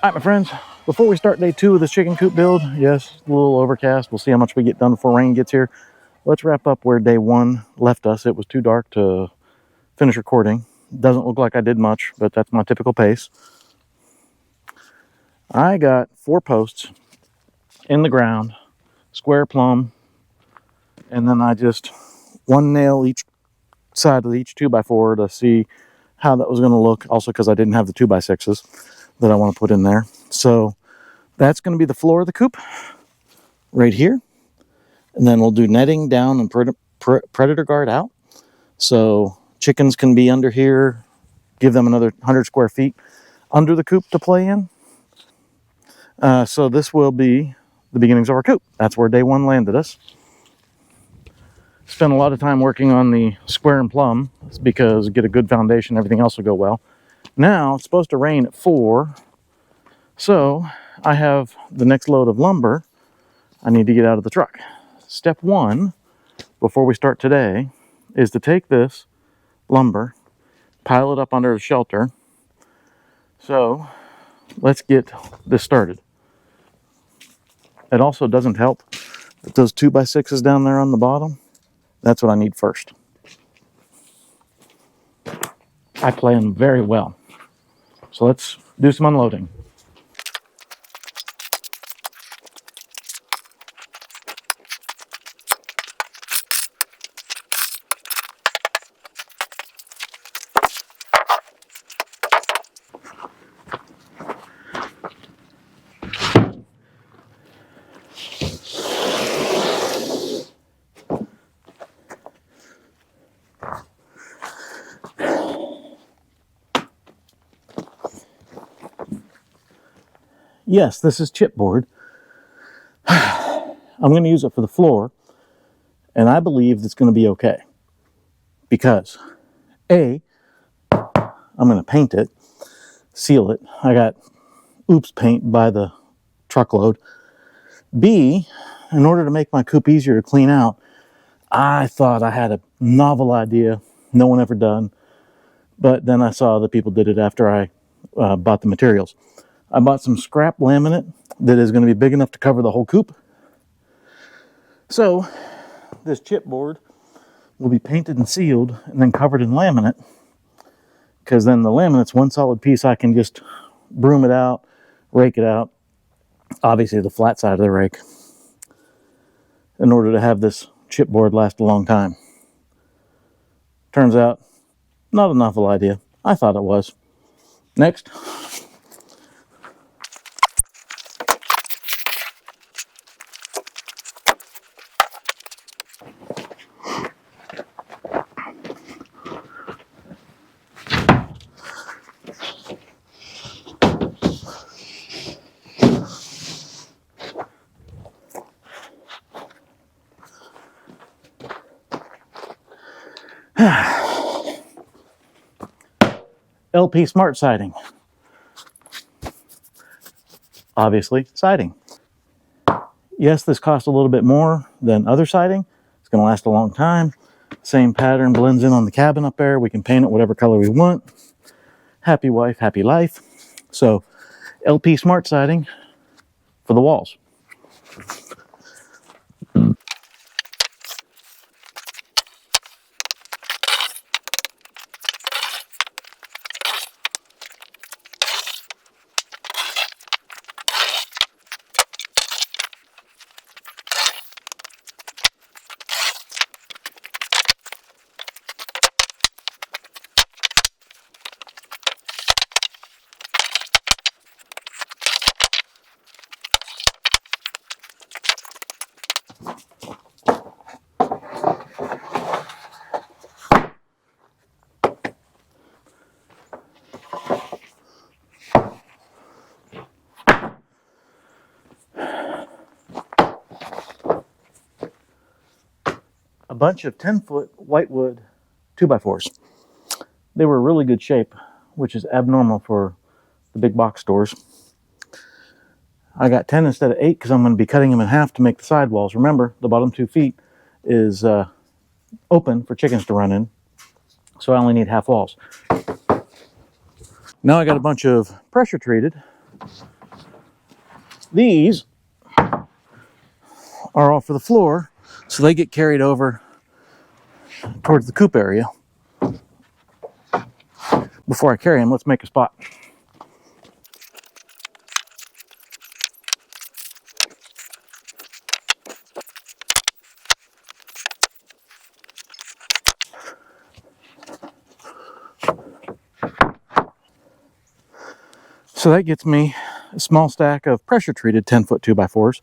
All right, my friends, before we start day 2 of this chicken coop build, yes, a little overcast. We'll see how much we get done before rain gets here. Let's wrap up where day 1 left us. It was too dark to finish recording. Doesn't look like I did much, but that's my typical pace. I got 4 posts in the ground, square plumb, and then I just 1 nail each side of each 2x4 to see how that was going to look. Also, because I didn't have the 2x6s that I want to put in there. So that's going to be the floor of the coop right here. And then we'll do netting down and predator guard out. So chickens can be under here, give them another 100 square feet under the coop to play in. So this will be the beginnings of our coop. That's where day 1 landed us. Spent a lot of time working on the square and plumb because get a good foundation, everything else will go well. Now it's supposed to rain at 4. So I have the next load of lumber I need to get out of the truck. Step 1 before we start today is to take this lumber, pile it up under the shelter. So let's get this started. It also doesn't help that those 2x6s down there on the bottom, that's what I need first. I play them very well. So let's do some unloading. Yes, this is chipboard. I'm going to use it for the floor, and I believe it's going to be okay. Because, A, I'm going to paint it, seal it. I got oops paint by the truckload. B, in order to make my coop easier to clean out, I thought I had a novel idea, no one ever done. But then I saw that people did it after I bought the materials. I bought some scrap laminate that is going to be big enough to cover the whole coop. So this chipboard will be painted and sealed and then covered in laminate, because then the laminate's one solid piece. I can just broom it out, rake it out. Obviously the flat side of the rake, in order to have this chipboard last a long time. Turns out, not a novel idea. I thought it was. Next. LP Smart Siding. Obviously, siding. Yes, this costs a little bit more than other siding. It's going to last a long time. Same pattern blends in on the cabin up there. We can paint it whatever color we want. Happy wife, happy life. So, LP Smart Siding for the walls. A bunch of 10-foot whitewood 2x4s. They were really good shape, which is abnormal for the big box stores. I got 10 instead of 8 because I'm going to be cutting them in half to make the sidewalls. Remember, the bottom 2 feet is open for chickens to run in, so I only need half walls. Now I got a bunch of pressure treated These are all for the floor, so they get carried over towards the coop area. Before I carry them, let's make a spot. So that gets me a small stack of pressure treated 10-foot 2x4s.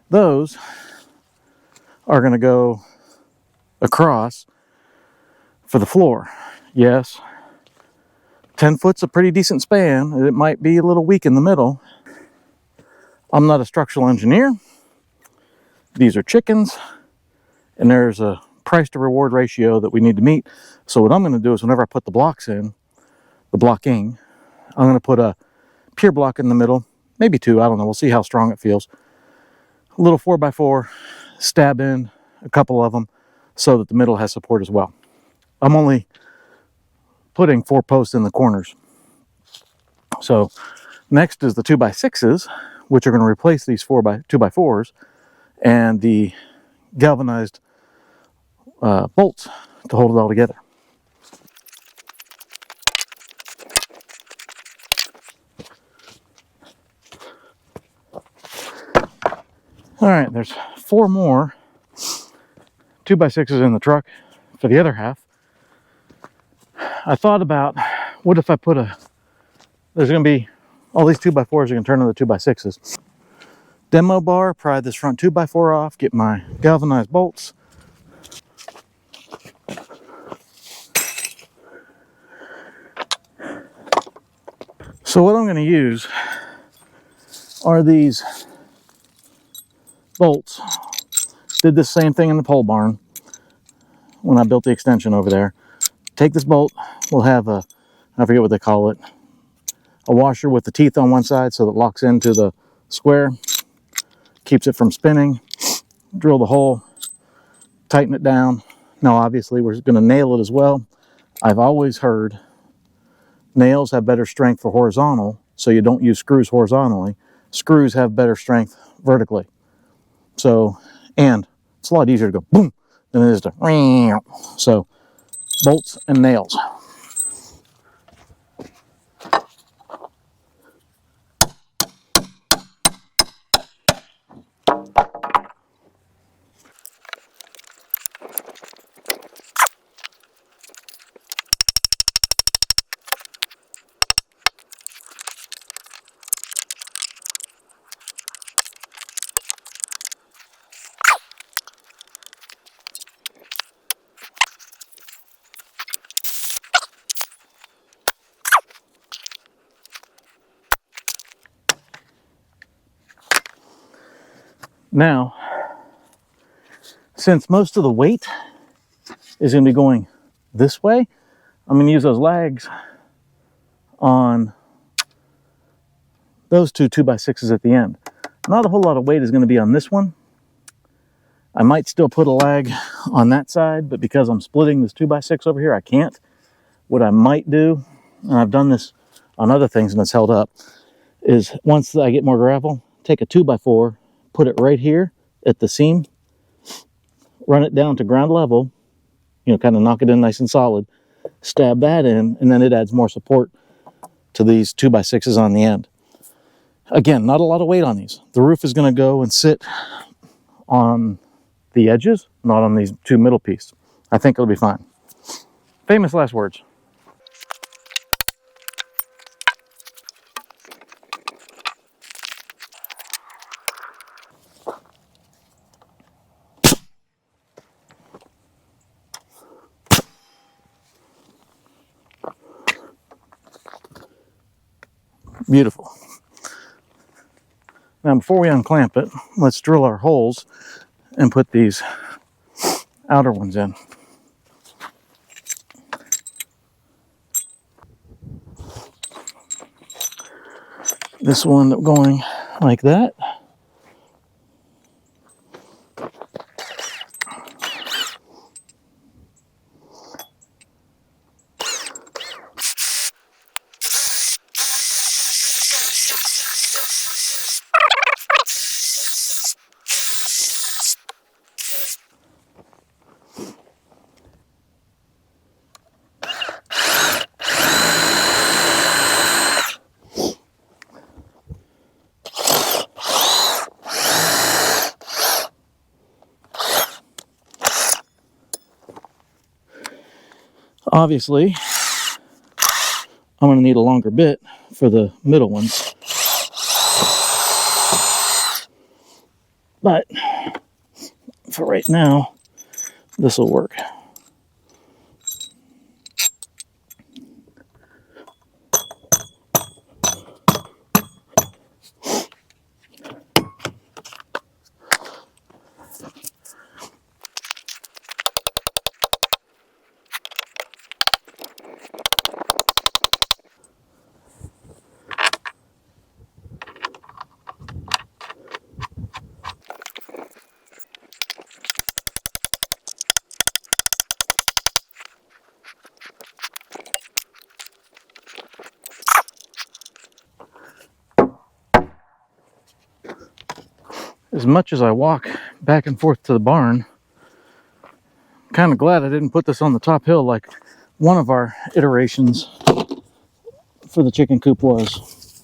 Those are going to go across for the floor. Yes, 10 foot's a pretty decent span. It might be a little weak in the middle. I'm not a structural engineer. These are chickens, and there's a price to reward ratio that we need to meet. So what I'm going to do is whenever I put the blocks in, the blocking, I'm going to put a pier block in the middle, maybe two, I don't know, we'll see how strong it feels. A little 4x4, stab in a couple of them so that the middle has support as well. I'm only putting 4 posts in the corners. So next is the 2x6s, which are going to replace these 2x4s and the galvanized bolts to hold it all together. All right, there's 4 more 2x6s in the truck for the other half. I thought about, what if I put there's going to be, all these 2x4s are going to turn into 2x6s. Demo bar, pry this front 2x4 off, get my galvanized bolts. So what I'm going to use are these bolts. Did the same thing in the pole barn when I built the extension over there. Take this bolt, we'll have a, I forget what they call it, a washer with the teeth on one side so that it locks into the square, keeps it from spinning. Drill the hole, tighten it down. Now obviously we're going to nail it as well. I've always heard nails have better strength for horizontal, so you don't use screws horizontally. Screws have better strength vertically. So, and it's a lot easier to go boom than it is to, so bolts and nails. Now, since most of the weight is going to be going this way, I'm going to use those lags on those 2x6s at the end. Not a whole lot of weight is going to be on this one. I might still put a lag on that side, but because I'm splitting this 2x6 over here, I can't. What I might do, and I've done this on other things and it's held up, is once I get more gravel, take a 2x4, put it right here at the seam, run it down to ground level, kind of knock it in nice and solid, stab that in, and then it adds more support to these 2x6s on the end. Again, not a lot of weight on these. The roof is going to go and sit on the edges, not on these 2 middle pieces. I think it'll be fine. Famous last words. Beautiful. Now before we unclamp it, let's drill our holes and put these outer ones in. This will end up going like that. Obviously, I'm going to need a longer bit for the middle ones. But for right now, this will work. As much as I walk back and forth to the barn, I'm kind of glad I didn't put this on the top hill like one of our iterations for the chicken coop was.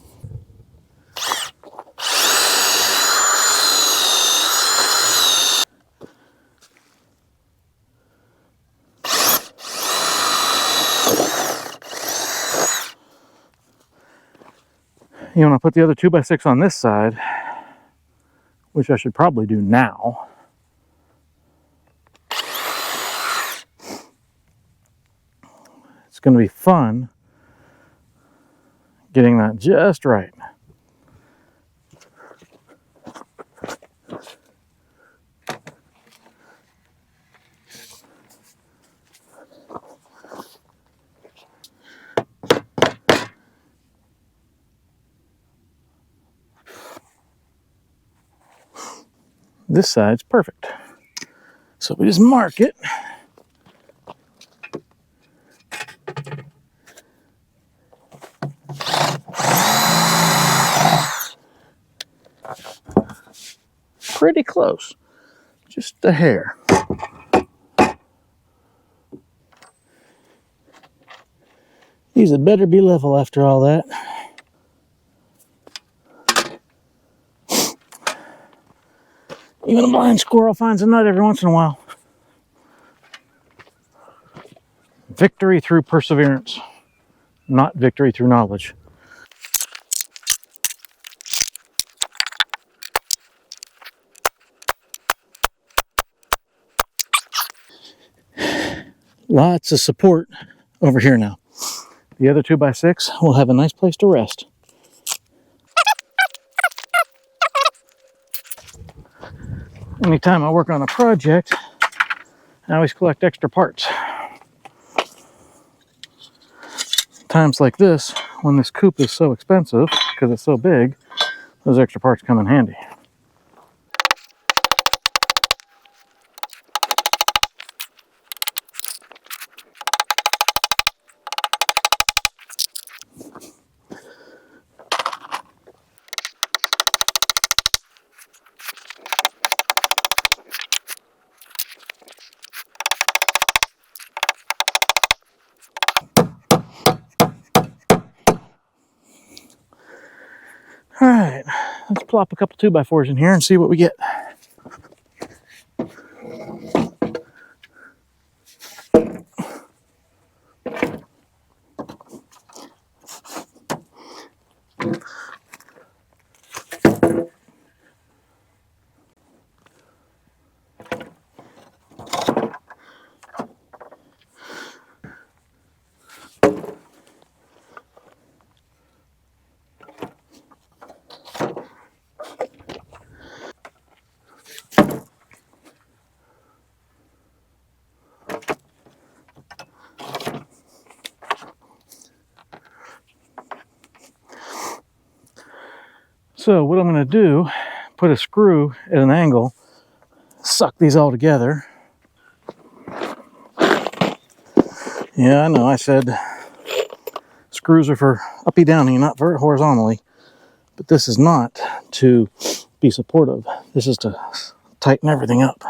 You know, when I put the other 2x6 on this side, which I should probably do now, it's going to be fun getting that just right. This side's perfect. So we just mark it. Pretty close. Just a hair. These had better be level after all that. Even a blind squirrel finds a nut every once in a while. Victory through perseverance, not victory through knowledge. Lots of support over here now. The other 2x6 will have a nice place to rest. Anytime I work on a project, I always collect extra parts. Times like this, when this coop is so expensive, because it's so big, those extra parts come in handy. All right, let's plop a couple 2x4s in here and see what we get. So what I'm going to do, put a screw at an angle, suck these all together. Yeah, I know, I said screws are for uppy downy, not for horizontally. But this is not to be supportive. This is to tighten everything up.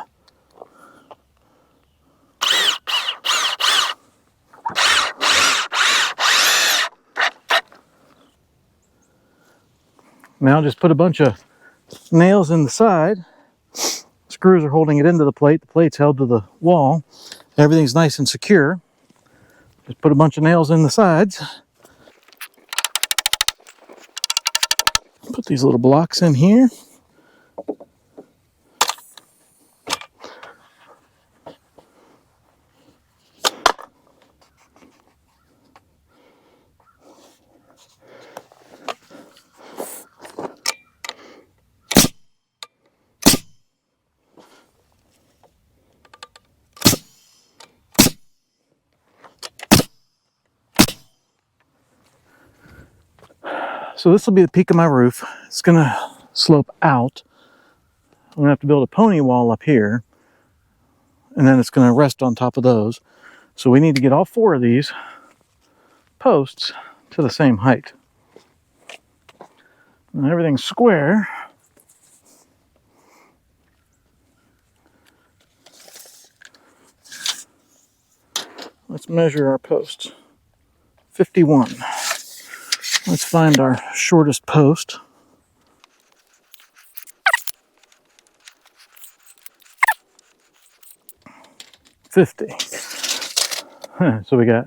Now just put a bunch of nails in the side. Screws are holding it into the plate. The plate's held to the wall. Everything's nice and secure. Just put a bunch of nails in the sides. Put these little blocks in here. So this will be the peak of my roof. It's gonna slope out. I'm gonna have to build a pony wall up here, and then it's gonna rest on top of those. So we need to get all 4 of these posts to the same height. And everything's square. Let's measure our posts. 51. Let's find our shortest post. 50. So we got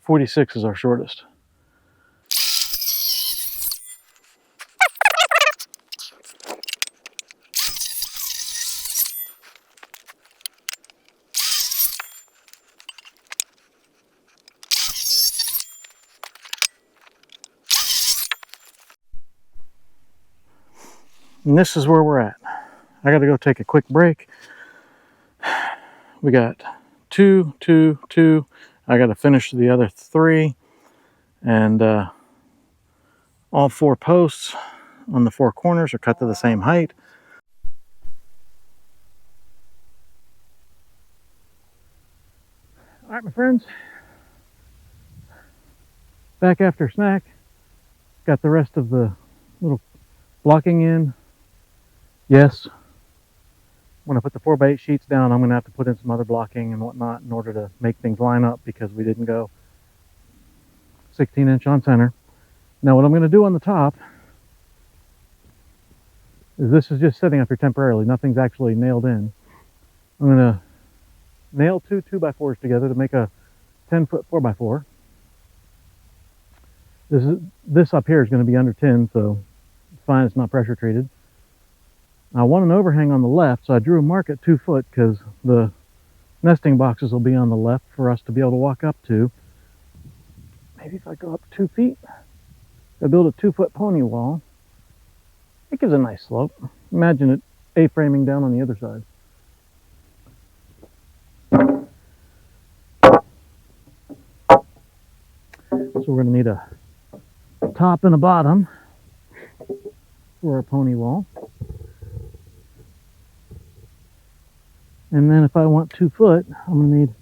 46 is our shortest. And this is where we're at. I got to go take a quick break. We got 2, 2, 2. I got to finish the other 3. And all 4 posts on the 4 corners are cut to the same height. All right, my friends. Back after snack. Got the rest of the little blocking in. Yes, when I put the 4x8 sheets down, I'm going to have to put in some other blocking and whatnot in order to make things line up, because we didn't go 16-inch on center. Now what I'm going to do on the top is, this is just sitting up here temporarily. Nothing's actually nailed in. I'm going to nail 2 2x4s together to make a 10-foot 4x4. This up here is going to be under 10, so it's fine. It's not pressure treated. I want an overhang on the left, so I drew a mark at 2 foot because the nesting boxes will be on the left for us to be able to walk up to. Maybe if I go up 2 feet, I build a 2-foot pony wall. It gives a nice slope. Imagine it A-framing down on the other side. So we're going to need a top and a bottom for our pony wall. And then if I want 2 foot, I'm going to need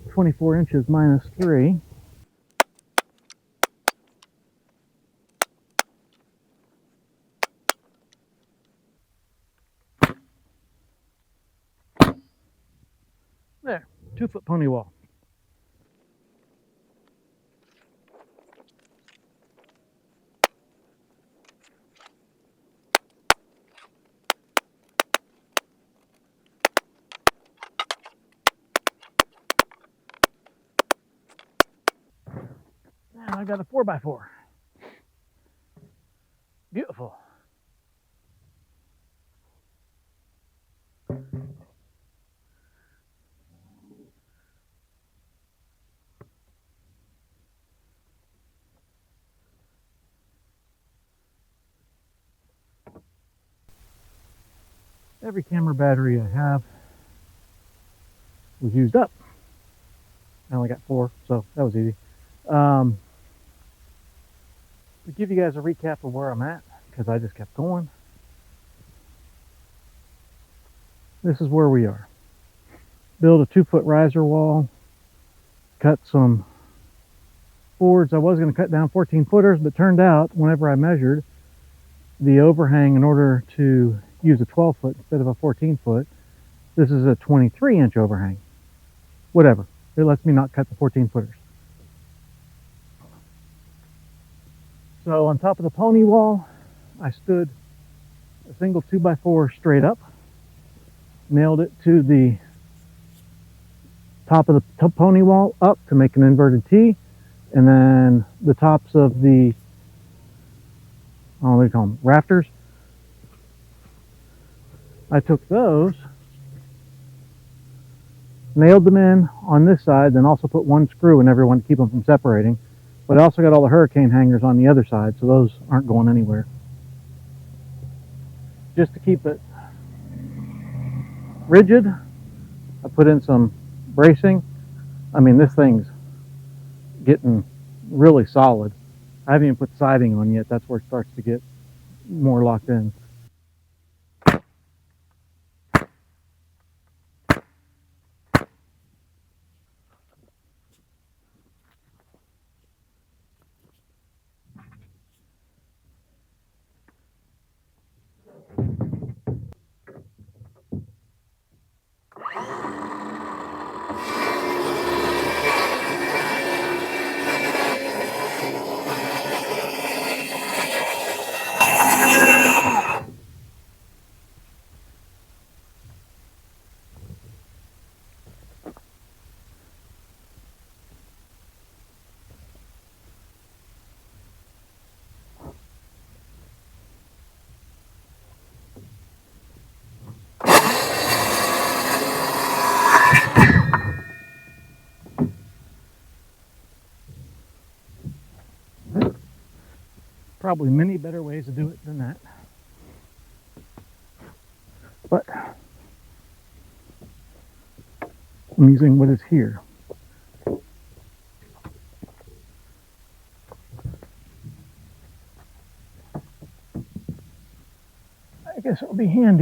24 inches minus 3. There, 2-foot pony wall. Now I got a 4x4. Beautiful. Every camera battery I have was used up. I only got 4, so that was easy. To give you guys a recap of where I'm at, because I just kept going. This is where we are. Build a 2-foot riser wall. Cut some boards. I was going to cut down 14 footers, but turned out whenever I measured the overhang, in order to use a 12 foot instead of a 14 foot, this is a 23-inch overhang. Whatever. It lets me not cut the 14 footers. So on top of the pony wall, I stood a single 2x4 straight up, nailed it to the top of the pony wall up to make an inverted T, and then the tops of the, what do you call them, rafters. I took those, nailed them in on this side, then also put one screw in every one to keep them from separating. But I also got all the hurricane hangers on the other side, so those aren't going anywhere. Just to keep it rigid, I put in some bracing. I mean, this thing's getting really solid. I haven't even put siding on yet. That's where it starts to get more locked in. Probably many better ways to do it than that. But I'm using what is here. I guess it'll be handy